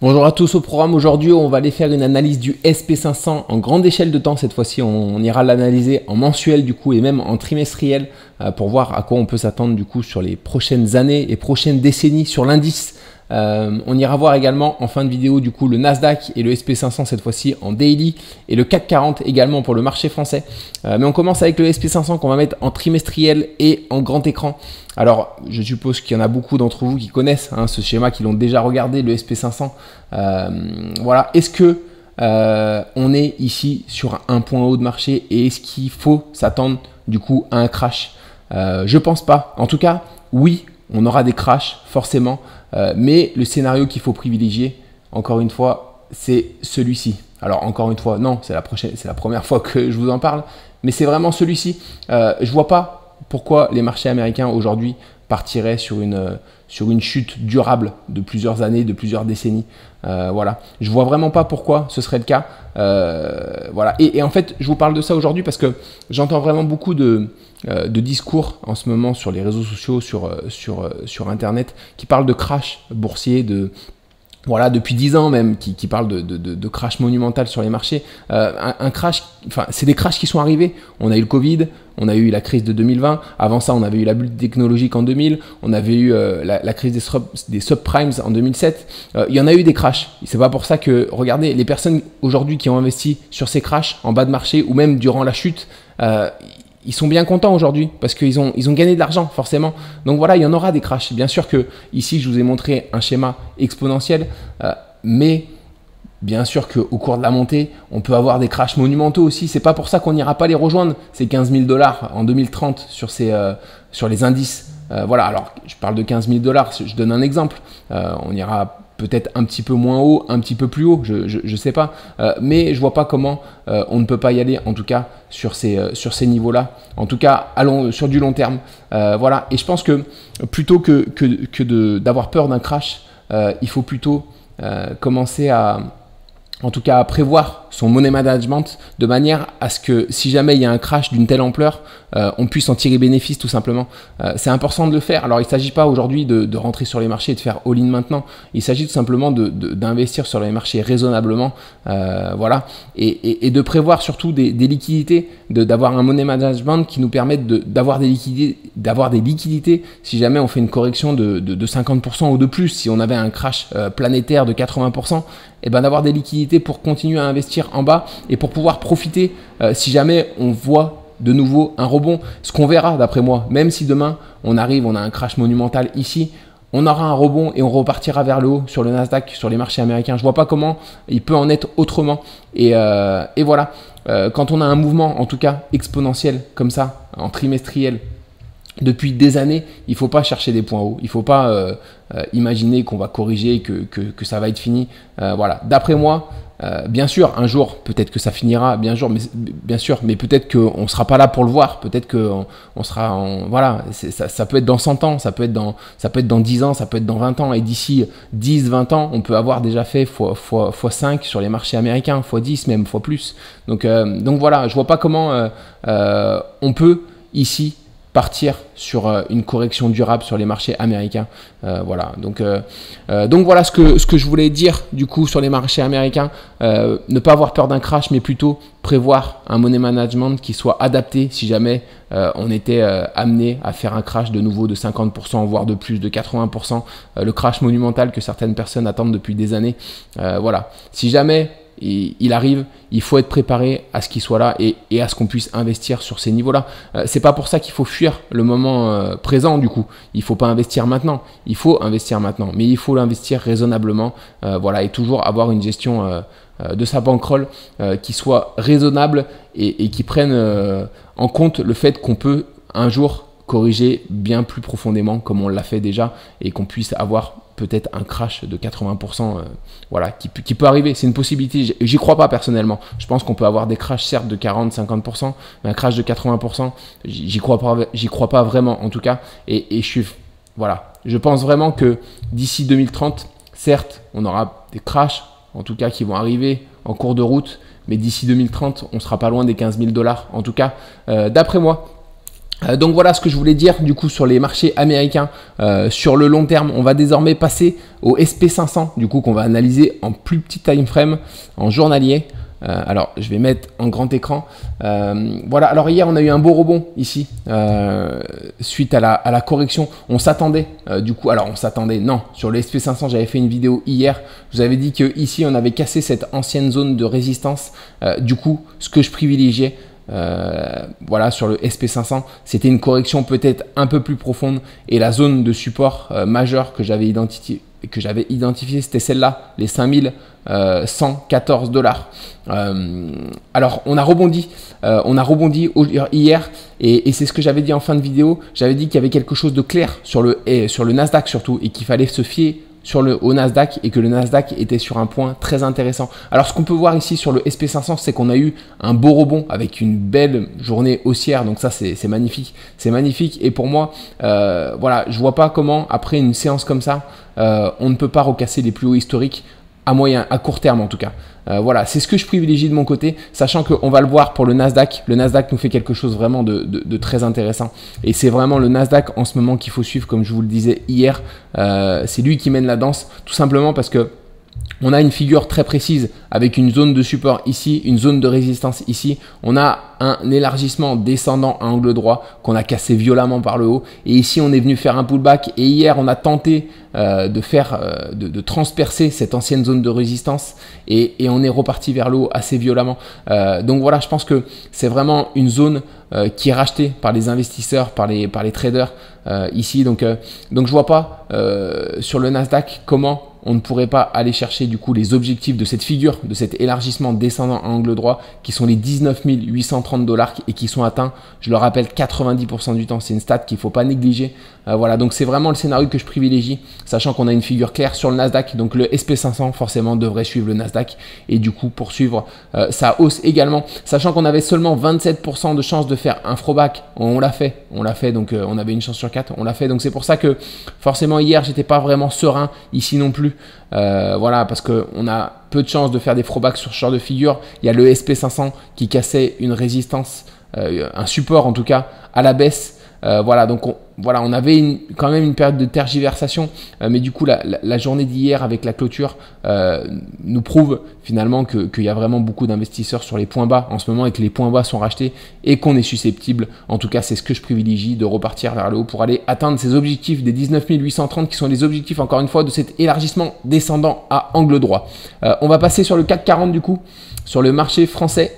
Bonjour à tous, au programme aujourd'hui on va aller faire une analyse du SP500 en grande échelle de temps. Cette fois-ci on ira l'analyser en mensuel du coup et même en trimestriel pour voir à quoi on peut s'attendre du coup sur les prochaines années et prochaines décennies sur l'indice. On ira voir également en fin de vidéo du coup le Nasdaq et le SP500 cette fois-ci en daily et le CAC 40 également pour le marché français. Mais on commence avec le SP500 qu'on va mettre en trimestriel et en grand écran. Alors je suppose qu'il y en a beaucoup d'entre vous qui connaissent ce schéma, qui l'ont déjà regardé, le SP500. Voilà, est-ce que on est ici sur un point haut de marché et est-ce qu'il faut s'attendre du coup à un crash? Je pense pas. En tout cas, oui, on aura des crashs forcément. Mais le scénario qu'il faut privilégier, encore une fois, c'est celui-ci. Alors encore une fois, non, c'est la première fois que je vous en parle, mais c'est vraiment celui-ci. Je vois pas pourquoi les marchés américains aujourd'hui partiraient sur une chute durable de plusieurs années, de plusieurs décennies. Voilà, je vois vraiment pas pourquoi ce serait le cas. Voilà, et en fait, je vous parle de ça aujourd'hui parce que j'entends vraiment beaucoup de discours en ce moment sur les réseaux sociaux, sur Internet, qui parlent de crash boursier, voilà, depuis 10 ans même, qui parlent de crash monumental sur les marchés. Un crash, enfin, c'est des crashs qui sont arrivés. On a eu le Covid, on a eu la crise de 2020. Avant ça, on avait eu la bulle technologique en 2000. On avait eu la crise des subprimes en 2007. Il y en a eu des crashs. C'est pas pour ça que, regardez, les personnes aujourd'hui qui ont investi sur ces crashs en bas de marché ou même durant la chute, ils sont bien contents aujourd'hui parce qu'ils ont gagné de l'argent forcément. Donc voilà, il y en aura des crashs. Bien sûr que ici, je vous ai montré un schéma exponentiel, mais bien sûr qu'au cours de la montée, on peut avoir des crashs monumentaux aussi. C'est pas pour ça qu'on n'ira pas les rejoindre, ces 15 000 $ en 2030 sur les indices. Voilà, alors je parle de 15 000 $, je donne un exemple. On ira peut-être un petit peu moins haut, un petit peu plus haut, je sais pas, mais je vois pas comment on ne peut pas y aller, en tout cas sur ces niveaux-là, en tout cas sur du long terme. Voilà, et je pense que plutôt que d'avoir peur d'un crash, il faut plutôt commencer en tout cas à prévoir son money management de manière à ce que si jamais il y a un crash d'une telle ampleur, on puisse en tirer bénéfice tout simplement. C'est important de le faire. Alors il ne s'agit pas aujourd'hui de rentrer sur les marchés et de faire all-in maintenant. Il s'agit tout simplement d'investir sur les marchés raisonnablement, voilà, et de prévoir surtout des liquidités, d'avoir un money management qui nous permette d'avoir des liquidités si jamais on fait une correction de 50% ou de plus. Si on avait un crash planétaire de 80%, et ben d'avoir des liquidités pour continuer à investir en bas et pour pouvoir profiter si jamais on voit de nouveau un rebond. Ce qu'on verra d'après moi, même si demain on a un crash monumental ici, on aura un rebond et on repartira vers le haut sur le Nasdaq, sur les marchés américains. Je vois pas comment il peut en être autrement. Et voilà, quand on a un mouvement en tout cas exponentiel comme ça, en trimestriel, depuis des années, il ne faut pas chercher des points hauts, il ne faut pas imaginer qu'on va corriger, que ça va être fini. Voilà. D'après moi, bien sûr, un jour, peut-être que ça finira, bien sûr, mais peut-être qu'on ne sera pas là pour le voir, peut-être qu'on sera voilà, ça peut être dans 100 ans, ça peut être dans 10 ans, ça peut être dans 20 ans, et d'ici 10, 20 ans, on peut avoir déjà fait x 5 sur les marchés américains, x 10 même, x plus. Donc voilà, je ne vois pas comment on peut ici partir sur une correction durable sur les marchés américains. Voilà, donc voilà ce que je voulais dire du coup sur les marchés américains. Ne pas avoir peur d'un crash, mais plutôt prévoir un money management qui soit adapté si jamais on était amené à faire un crash de nouveau de 50%, voire de plus de 80%, le crash monumental que certaines personnes attendent depuis des années. Voilà, si jamais il arrive, il faut être préparé à ce qu'il soit là et à ce qu'on puisse investir sur ces niveaux-là. C'est pas pour ça qu'il faut fuir le moment présent du coup. Il faut pas investir maintenant. Il faut investir maintenant, mais il faut l'investir raisonnablement. Voilà, et toujours avoir une gestion de sa bankroll qui soit raisonnable et qui prenne en compte le fait qu'on peut un jour corriger bien plus profondément comme on l'a fait déjà et qu'on puisse avoir peut-être un crash de 80%, voilà, qui peut arriver. C'est une possibilité. J'y crois pas personnellement. Je pense qu'on peut avoir des crashs certes de 40-50%, mais un crash de 80%, j'y crois pas vraiment en tout cas. Et voilà, je pense vraiment que d'ici 2030, certes, on aura des crashs, en tout cas qui vont arriver en cours de route, mais d'ici 2030, on sera pas loin des 15 000 $. En tout cas, d'après moi. Donc voilà ce que je voulais dire du coup sur les marchés américains. Sur le long terme, on va désormais passer au SP500 du coup qu'on va analyser en plus petit time frame, en journalier. Alors je vais mettre en grand écran. Voilà, alors hier on a eu un beau rebond ici suite à la correction. On s'attendait du coup, alors on s'attendait, non, sur le SP500 j'avais fait une vidéo hier. Je vous avais dit que ici on avait cassé cette ancienne zone de résistance. Du coup, ce que je privilégiais, voilà, sur le SP500, c'était une correction peut-être un peu plus profonde et la zone de support majeure que j'avais identifiée, c'était celle-là, les 5114 $. Alors on a rebondi hier et c'est ce que j'avais dit en fin de vidéo. J'avais dit qu'il y avait quelque chose de clair sur le Nasdaq surtout et qu'il fallait se fier au Nasdaq et que le Nasdaq était sur un point très intéressant. Alors ce qu'on peut voir ici sur le SP500, c'est qu'on a eu un beau rebond avec une belle journée haussière, donc ça c'est magnifique, et pour moi voilà, je vois pas comment après une séance comme ça on ne peut pas recasser les plus hauts historiques à court terme en tout cas. Voilà, c'est ce que je privilégie de mon côté, sachant qu'on va le voir pour le Nasdaq. Le Nasdaq nous fait quelque chose vraiment de très intéressant. Et c'est vraiment le Nasdaq en ce moment qu'il faut suivre, comme je vous le disais hier. C'est lui qui mène la danse, tout simplement parce que on a une figure très précise avec une zone de support ici, une zone de résistance ici. On a un élargissement descendant à angle droit qu'on a cassé violemment par le haut. Et ici, on est venu faire un pullback. Et hier, on a tenté de transpercer cette ancienne zone de résistance. Et on est reparti vers le haut assez violemment. Donc voilà, je pense que c'est vraiment une zone qui est rachetée par les investisseurs, par les traders ici. Donc je vois pas sur le Nasdaq comment on ne pourrait pas aller chercher du coup les objectifs de cette figure, de cet élargissement descendant à angle droit qui sont les 19 830 $ et qui sont atteints, je le rappelle, 90% du temps. C'est une stat qu'il ne faut pas négliger. Voilà, donc c'est vraiment le scénario que je privilégie, sachant qu'on a une figure claire sur le Nasdaq. Donc le SP500 forcément devrait suivre le Nasdaq et du coup poursuivre sa hausse également, sachant qu'on avait seulement 27% de chance de faire un throwback. On l'a fait, donc on avait une chance sur 4, on l'a fait. Donc c'est pour ça que forcément hier j'étais pas vraiment serein ici non plus. Voilà, parce qu'on a peu de chances de faire des throwbacks sur ce genre de figure. Il y a le SP500 qui cassait une résistance, un support en tout cas à la baisse. Voilà, donc on avait quand même une période de tergiversation, mais du coup la journée d'hier avec la clôture nous prouve finalement qu'il y a vraiment beaucoup d'investisseurs sur les points bas en ce moment et que les points bas sont rachetés et qu'on est susceptible, en tout cas c'est ce que je privilégie, de repartir vers le haut pour aller atteindre ces objectifs des 19 830 qui sont les objectifs encore une fois de cet élargissement descendant à angle droit. On va passer sur le CAC 40 du coup, sur le marché français.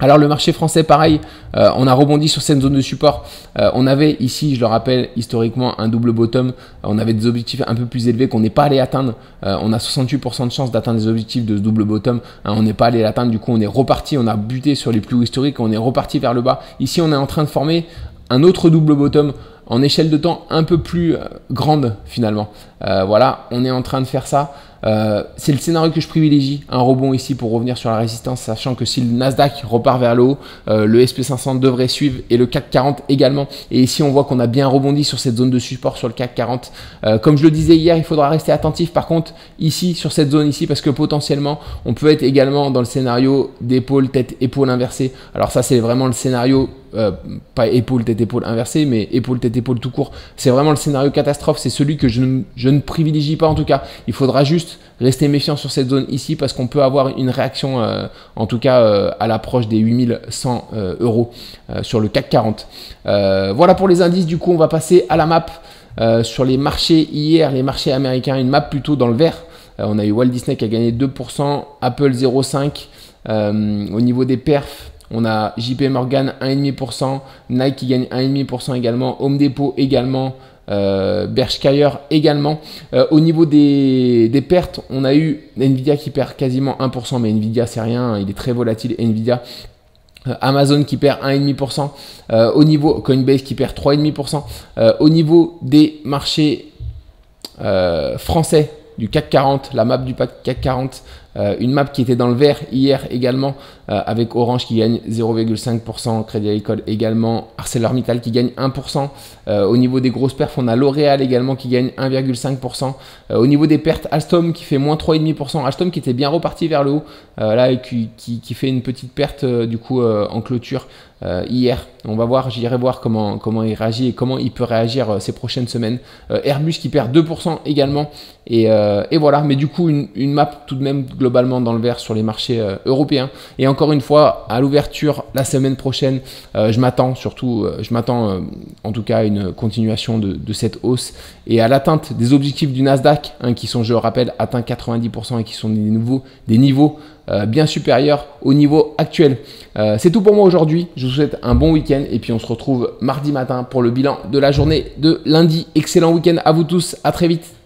Alors le marché français, pareil, on a rebondi sur cette zone de support. On avait ici, je le rappelle, historiquement un double bottom. On avait des objectifs un peu plus élevés qu'on n'est pas allé atteindre. On a 68% de chance d'atteindre les objectifs de ce double bottom. On n'est pas allé l'atteindre, du coup on est reparti, on a buté sur les plus hauts historiques, on est reparti vers le bas. Ici on est en train de former un autre double bottom en échelle de temps un peu plus grande finalement. Voilà, on est en train de faire ça. C'est le scénario que je privilégie, un rebond ici pour revenir sur la résistance, sachant que si le Nasdaq repart vers le haut, le SP500 devrait suivre et le CAC 40 également. Et ici on voit qu'on a bien rebondi sur cette zone de support sur le CAC 40. Comme je le disais hier, il faudra rester attentif par contre ici sur cette zone ici, parce que potentiellement on peut être également dans le scénario d'épaule, tête, épaule inversée. Alors ça c'est vraiment le scénario, pas épaule, tête, épaule inversée, mais épaule, tête, épaule tout court. C'est vraiment le scénario catastrophe, c'est celui que je ne privilégie pas en tout cas. Il faudra juste rester méfiant sur cette zone ici parce qu'on peut avoir une réaction en tout cas à l'approche des 8100 € sur le CAC 40. Voilà pour les indices. Du coup on va passer à la map sur les marchés hier, les marchés américains, une map plutôt dans le vert. On a eu Walt Disney qui a gagné 2%, Apple 0,5%. Au niveau des perfs, on a JP Morgan 1,5%, Nike qui gagne 1,5% également, Home Depot également, Berkshire également. Au niveau des pertes, on a eu Nvidia qui perd quasiment 1%, mais Nvidia c'est rien, il est très volatile Nvidia. Amazon qui perd 1,5%, au niveau Coinbase qui perd 3,5%. Au niveau des marchés français du CAC 40, la map du CAC 40, Une map qui était dans le vert hier également, avec Orange qui gagne 0,5%, Crédit Agricole également, ArcelorMittal qui gagne 1%. Au niveau des grosses perfs, on a L'Oréal également qui gagne 1,5%. Au niveau des pertes, Alstom qui fait moins 3,5%. Alstom qui était bien reparti vers le haut, là, et qui fait une petite perte du coup en clôture hier. On va voir, j'irai voir comment il réagit et comment il peut réagir ces prochaines semaines. Airbus qui perd 2% également. Et voilà, mais du coup une map tout de même globalement dans le vert sur les marchés européens. Et encore une fois, à l'ouverture la semaine prochaine, je m'attends en tout cas à une continuation de cette hausse et à l'atteinte des objectifs du Nasdaq, hein, qui sont, je le rappelle, atteints 90% et qui sont des niveaux bien supérieurs au niveau actuel. C'est tout pour moi aujourd'hui. Je vous souhaite un bon week-end et puis on se retrouve mardi matin pour le bilan de la journée de lundi. Excellent week-end à vous tous. À très vite.